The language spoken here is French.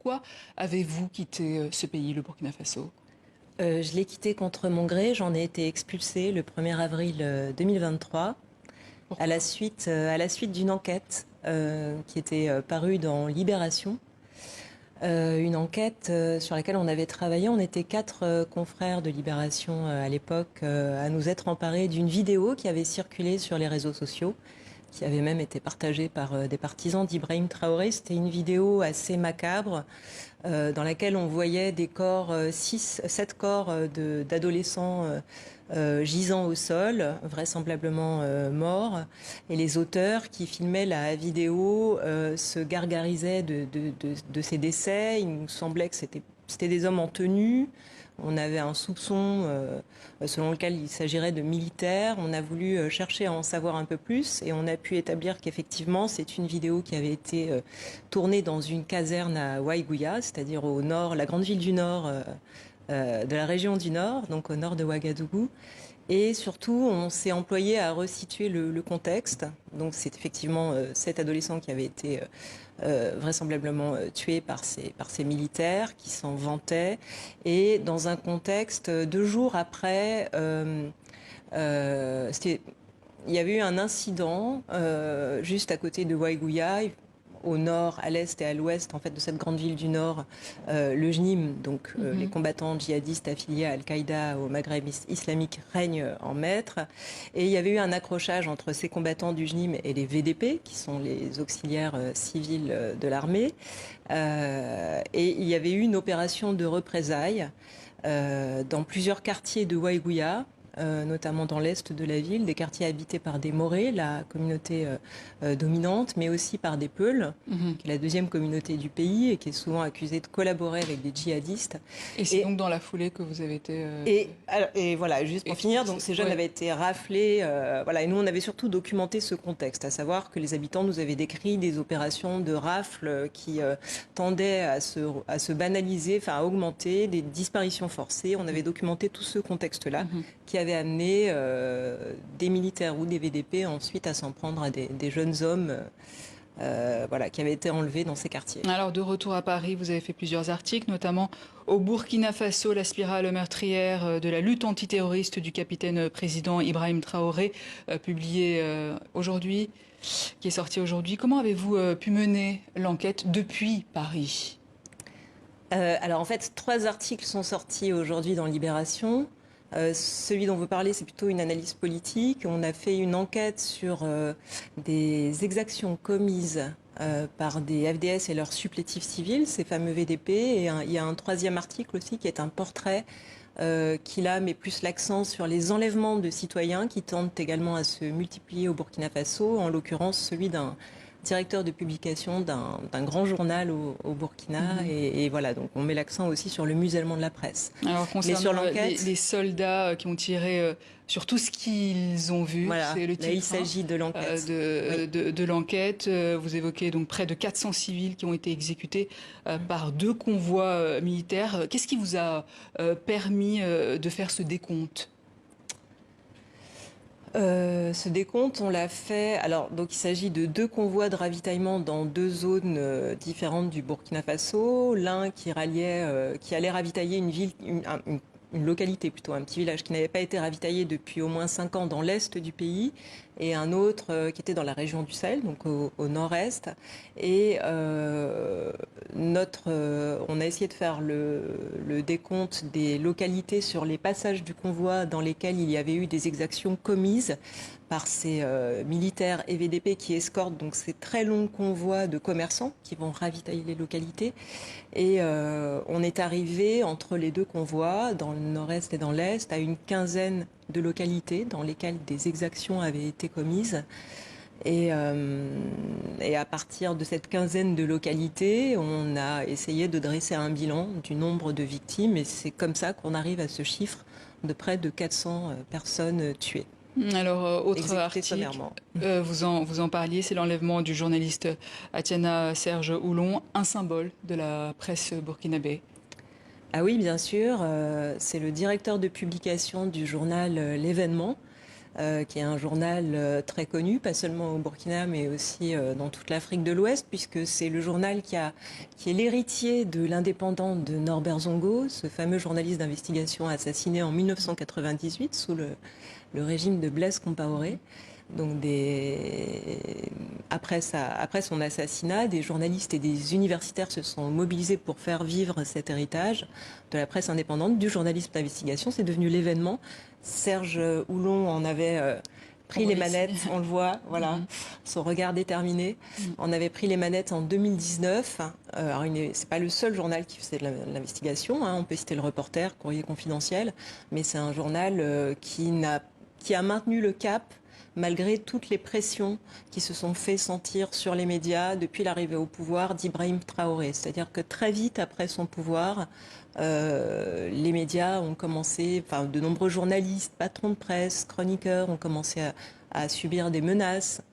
Pourquoi avez-vous quitté ce pays, le Burkina Faso? Je l'ai quitté contre mon gré. J'en ai été expulsée le 1er avril 2023 Pourquoi? à la suite d'une enquête qui était parue dans Libération. Une enquête sur laquelle on avait travaillé. On était 4 confrères de Libération à l'époque à nous être emparés d'une vidéo qui avait circulé sur les réseaux sociaux, qui avait même été partagée par des partisans d'Ibrahim Traoré. C'était une vidéo assez macabre dans laquelle on voyait des corps, 7 corps d'adolescents gisant au sol, vraisemblablement morts. Et les auteurs qui filmaient la vidéo se gargarisaient de ces décès. Il nous semblait que c'était des hommes en tenue. On avait un soupçon selon lequel il s'agirait de militaires. On a voulu chercher à en savoir un peu plus et on a pu établir qu'effectivement c'est une vidéo qui avait été tournée dans une caserne à Waïgouya, c'est-à-dire au nord, la grande ville du nord de la région du nord, donc au nord de Ouagadougou. Et surtout, on s'est employé à resituer le contexte. Donc c'est effectivement cet adolescent qui avait été vraisemblablement tué par ces militaires qui s'en vantaient. Et dans un contexte, 2 jours après, il y avait eu un incident juste à côté de Waïgouya, au nord, à l'est et à l'ouest en fait de cette grande ville du nord, le JNIM, donc les combattants djihadistes affiliés à Al-Qaïda au Maghreb islamique règnent en maître. Et il y avait eu un accrochage entre ces combattants du JNIM et les VDP, qui sont les auxiliaires civils de l'armée. Et il y avait eu une opération de représailles dans plusieurs quartiers de Waïgouya, notamment dans l'est de la ville, des quartiers habités par des Morés, la communauté dominante, mais aussi par des Peuls, qui est la deuxième communauté du pays et qui est souvent accusée de collaborer avec des djihadistes. Et c'est donc dans la foulée que vous avez été... Et voilà, juste pour finir, donc ces jeunes avaient été raflés, voilà, et nous on avait surtout documenté ce contexte, à savoir que les habitants nous avaient décrit des opérations de rafle qui tendaient à se banaliser, enfin à augmenter, des disparitions forcées. On avait documenté tout ce contexte-là qui avait amené des militaires ou des VDP ensuite à s'en prendre à des jeunes hommes voilà, qui avaient été enlevés dans ces quartiers. Alors, de retour à Paris, vous avez fait plusieurs articles, notamment au Burkina Faso, la spirale meurtrière de la lutte antiterroriste du capitaine président Ibrahim Traoré, publié aujourd'hui, qui est sorti aujourd'hui. Comment avez-vous pu mener l'enquête depuis Paris? Alors, en fait, 3 articles sont sortis aujourd'hui dans Libération. Celui dont vous parlez, c'est plutôt une analyse politique. On a fait une enquête sur des exactions commises par des FDS et leurs supplétifs civils, ces fameux VDP. Et il y a un 3e article aussi qui est un portrait qui là met plus l'accent sur les enlèvements de citoyens qui tendent également à se multiplier au Burkina Faso, en l'occurrence celui d'un directeur de publication d'un grand journal au Burkina. Et voilà, donc on met l'accent aussi sur le musellement de la presse. Alors, concernant les soldats qui ont tiré sur tout ce qu'ils ont vu, voilà, c'est le titre. Là, il s'agit de l'enquête. De l'enquête. Vous évoquez donc près de 400 civils qui ont été exécutés par 2 convois militaires. Qu'est-ce qui vous a permis de faire ce décompte? Ce décompte, on l'a fait. Alors, donc, il s'agit de 2 convois de ravitaillement dans 2 zones différentes du Burkina Faso. L'un qui allait ravitailler une ville, une localité plutôt, un petit village qui n'avait pas été ravitaillé depuis au moins 5 ans dans l'est du pays, et un autre qui était dans la région du Sahel, donc au nord-est. Et on a essayé de faire le décompte des localités sur les passages du convoi dans lesquels il y avait eu des exactions commises par ces militaires et VDP qui escortent donc ces très longs convois de commerçants qui vont ravitailler les localités. Et on est arrivé entre les 2 convois, dans le nord-est et dans l'est, à une 15aine de localités dans lesquelles des exactions avaient été commises. Et à partir de cette 15aine de localités, on a essayé de dresser un bilan du nombre de victimes. Et c'est comme ça qu'on arrive à ce chiffre de près de 400 personnes tuées. Alors, autre article, vous en parliez, c'est l'enlèvement du journaliste Atiana Serge Oulon, un symbole de la presse burkinabé. Ah oui, bien sûr, c'est le directeur de publication du journal L'Événement, qui est un journal très connu, pas seulement au Burkina, mais aussi dans toute l'Afrique de l'Ouest, puisque c'est le journal qui est l'héritier de l'Indépendant de Norbert Zongo, ce fameux journaliste d'investigation assassiné en 1998 sous le régime de Blaise Compaoré. Donc après son assassinat, des journalistes et des universitaires se sont mobilisés pour faire vivre cet héritage de la presse indépendante, du journalisme d'investigation. C'est devenu l'événement. Serge Houlon en avait pris les manettes, on le voit, voilà, son regard déterminé. On avait pris les manettes en 2019. Alors, c'est pas le seul journal qui faisait de l'investigation, hein. On peut citer Le Reporter, Courrier confidentiel, mais c'est un journal qui a maintenu le cap malgré toutes les pressions qui se sont fait sentir sur les médias depuis l'arrivée au pouvoir d'Ibrahim Traoré. C'est-à-dire que très vite après son pouvoir, les médias ont commencé, enfin de nombreux journalistes, patrons de presse, chroniqueurs ont commencé à subir des menaces,